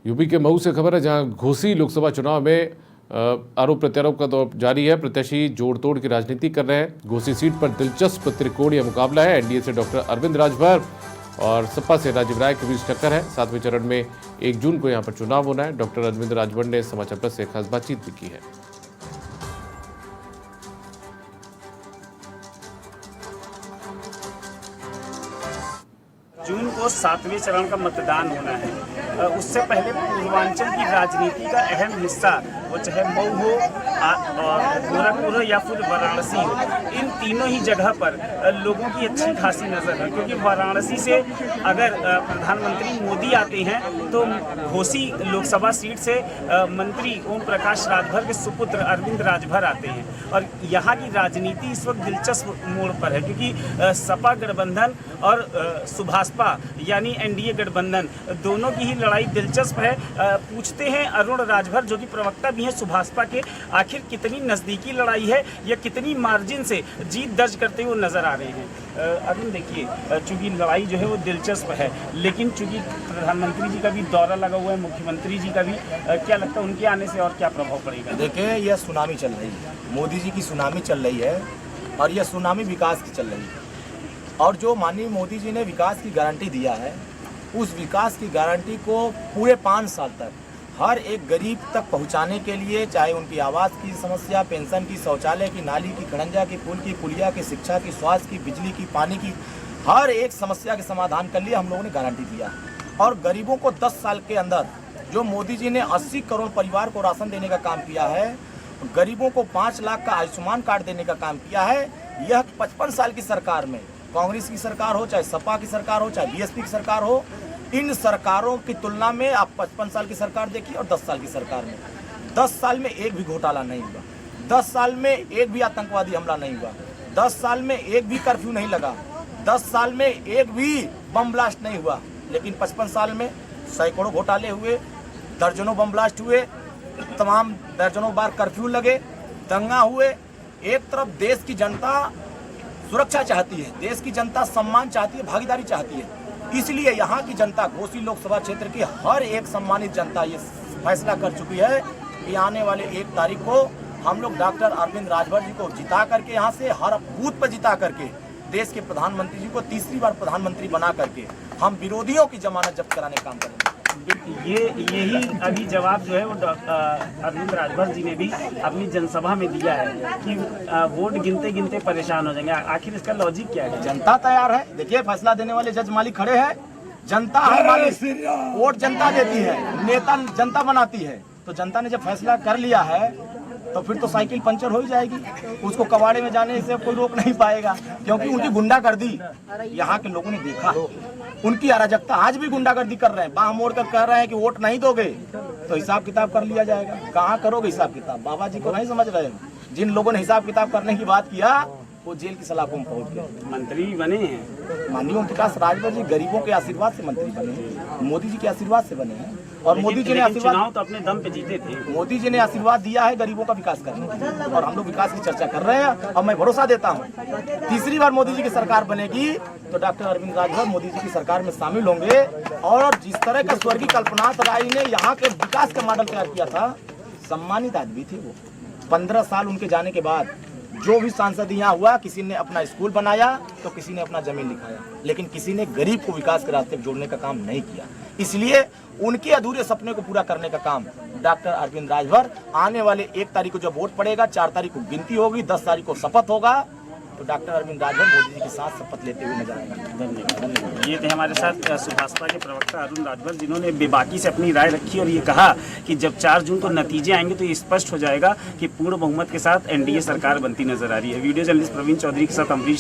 UP के मऊ से खबर है, जहां घोसी लोकसभा चुनाव में आरोप प्रत्यारोप का दौर जारी है। प्रत्याशी जोड़ तोड़ की राजनीति कर रहे हैं। घोसी सीट पर दिलचस्प त्रिकोणीय मुकाबला है। एनडीए से डॉक्टर अरविंद राजभर और सपा से राजीव राय के बीच टक्कर है। 7वें चरण में 1 जून को यहां पर चुनाव होना है। डॉक्टर अरविंद राजभर ने समाचार पत्र से खास बातचीत भी की है। जून को 7वें चरण का मतदान होना है। उससे पहले पूर्वांचल की राजनीति का अहम हिस्सा, वो चाहे मऊ हो और गोरखपुर हो या फिर वाराणसी हो, इन तीनों ही जगह पर लोगों की अच्छी खासी नज़र है। क्योंकि वाराणसी से अगर प्रधानमंत्री मोदी आते हैं तो घोसी लोकसभा सीट से मंत्री ओम प्रकाश राजभर के सुपुत्र अरविंद राजभर आते हैं। और यहाँ की राजनीति इस वक्त दिलचस्प मोड़ पर है, क्योंकि सपा गठबंधन और सुभाषपा यानी एनडीए गठबंधन, दोनों की ही लड़ाई दिलचस्प है। पूछते हैं अरुण राजभर, जो कि प्रवक्ता भी हैं सुभाषपा के, आखिर कितनी नज़दीकी लड़ाई है या कितनी मार्जिन से जीत दर्ज करते हुए नजर आ रहे हैं। अरुण, देखिए, चूंकि लड़ाई जो है वो दिलचस्प है, लेकिन चूंकि प्रधानमंत्री जी का भी दौरा लगा हुआ है, मुख्यमंत्री जी का भी, क्या लगता है उनके आने से और क्या प्रभाव पड़ेगा? देखिए, यह सुनामी चल रही है, मोदी जी की सुनामी चल रही है और यह सुनामी विकास की चल रही है। और जो माननीय मोदी जी ने विकास की गारंटी दिया है, उस विकास की गारंटी को पूरे 5 साल तक हर एक गरीब तक पहुंचाने के लिए, चाहे उनकी आवास की समस्या, पेंशन की, शौचालय की, नाली की, खड़ंजा की, पुल की, पुलिया की, शिक्षा की, स्वास्थ्य की, बिजली की, पानी की, हर एक समस्या के समाधान के लिए हम लोगों ने गारंटी दिया। और गरीबों को 10 साल के अंदर जो मोदी जी ने 80 करोड़ परिवार को राशन देने का काम किया है, गरीबों को 5 लाख का आयुष्मान कार्ड देने का काम किया है, यह 55 साल की सरकार में, कांग्रेस की सरकार हो, चाहे सपा की सरकार हो, चाहे बीएसपी की सरकार हो, इन सरकारों की तुलना में आप 55 साल की सरकार देखिए और 10 साल की सरकार में, 10 साल में एक भी घोटाला नहीं हुआ, 10 साल में एक भी आतंकवादी हमला नहीं हुआ, 10 साल में एक भी कर्फ्यू नहीं लगा, 10 साल में एक भी बम ब्लास्ट नहीं हुआ। लेकिन 55 साल में सैकड़ों घोटाले हुए, दर्जनों बम ब्लास्ट हुए, तमाम दर्जनों बार कर्फ्यू लगे, दंगा हुए। एक तरफ देश की जनता सुरक्षा चाहती है, देश की जनता सम्मान चाहती है, भागीदारी चाहती है। इसलिए यहाँ की जनता, घोसी लोकसभा क्षेत्र की हर एक सम्मानित जनता ये फैसला कर चुकी है कि आने वाले 1 तारीख को हम लोग डॉक्टर अरविंद राजभर जी को जिता करके, यहाँ से हर बूथ पर जिता करके, देश के प्रधानमंत्री जी को तीसरी बार प्रधानमंत्री बना करके हम विरोधियों की जमानत जब्त कराने का काम करेंगे। यही अभी जवाब जो है वो अरविंद राजभर जी ने भी अपनी जनसभा में दिया है कि वोट गिनते गिनते परेशान हो जाएंगे। आखिर इसका लॉजिक क्या है? जनता तैयार है। देखिए, फैसला देने वाले जज मालिक खड़े हैं, जनता है मालिक, वोट जनता देती है, नेता जनता बनाती है। तो जनता ने जब फैसला कर लिया है तो फिर तो साइकिल पंचर हो ही जाएगी, उसको कबाड़े में जाने से कोई रोक नहीं पाएगा। क्योंकि उनकी गुंडागर्दी यहाँ के लोगों ने देखा, उनकी अराजकता। आज भी गुंडागर्दी कर रहे हैं, बाह मोड़ कर कह रहे हैं कि वोट नहीं दोगे तो हिसाब किताब कर लिया जाएगा। कहाँ करोगे हिसाब किताब? बाबा जी को नहीं समझ रहे हैं? जिन लोगों ने हिसाब किताब करने की बात किया वो जेल की सलाखों में पहुंच गए। मंत्री बने हैं माननीय ओम प्रकाश राजभर जी गरीबों के आशीर्वाद से मंत्री बने हैं, मोदी जी के आशीर्वाद से बने हैं। और मोदी जी ने आशीर्वाद, चुनाव तो अपने दम पे जीते थे, मोदी जी ने आशीर्वाद दिया है गरीबों का विकास करने की, और हम लोग विकास की चर्चा कर रहे हैं। और मैं भरोसा देता हूँ तीसरी बार मोदी जी की सरकार बनेगी तो डॉक्टर अरविंद राजभर मोदी जी की सरकार में शामिल होंगे। और जिस तरह का स्वर्गीय कल्पनाथ राय ने यहाँ के विकास का मॉडल तैयार किया था, सम्मानित आदमी थे वो। 15 साल उनके जाने के बाद जो भी सांसद यहाँ हुआ, किसी ने अपना स्कूल बनाया तो किसी ने अपना जमीन लिखाया, लेकिन किसी ने गरीब को विकास के रास्ते पर जोड़ने का काम नहीं किया। इसलिए उनके अधूरे सपने को पूरा करने का काम डॉक्टर अरविंद राजभर, आने वाले 1 तारीख को जब वोट पड़ेगा, 4 तारीख को गिनती होगी, 10 तारीख को शपथ होगा, तो डॉक्टर अरविंद राजभर मोदी जी के साथ शपथ लेते हुए नजर आएंगे। धन्यवाद। ये थे हमारे साथ सुभाषपा के प्रवक्ता अरुण राजभर, जिन्होंने बेबाकी से अपनी राय रखी और ये कहा कि जब 4 जून को नतीजे आएंगे तो ये स्पष्ट हो जाएगा कि पूर्ण बहुमत के साथ एनडीए सरकार बनती नजर आ रही है। वीडियो जर्नलिस्ट प्रवीण चौधरी के साथ अमरीश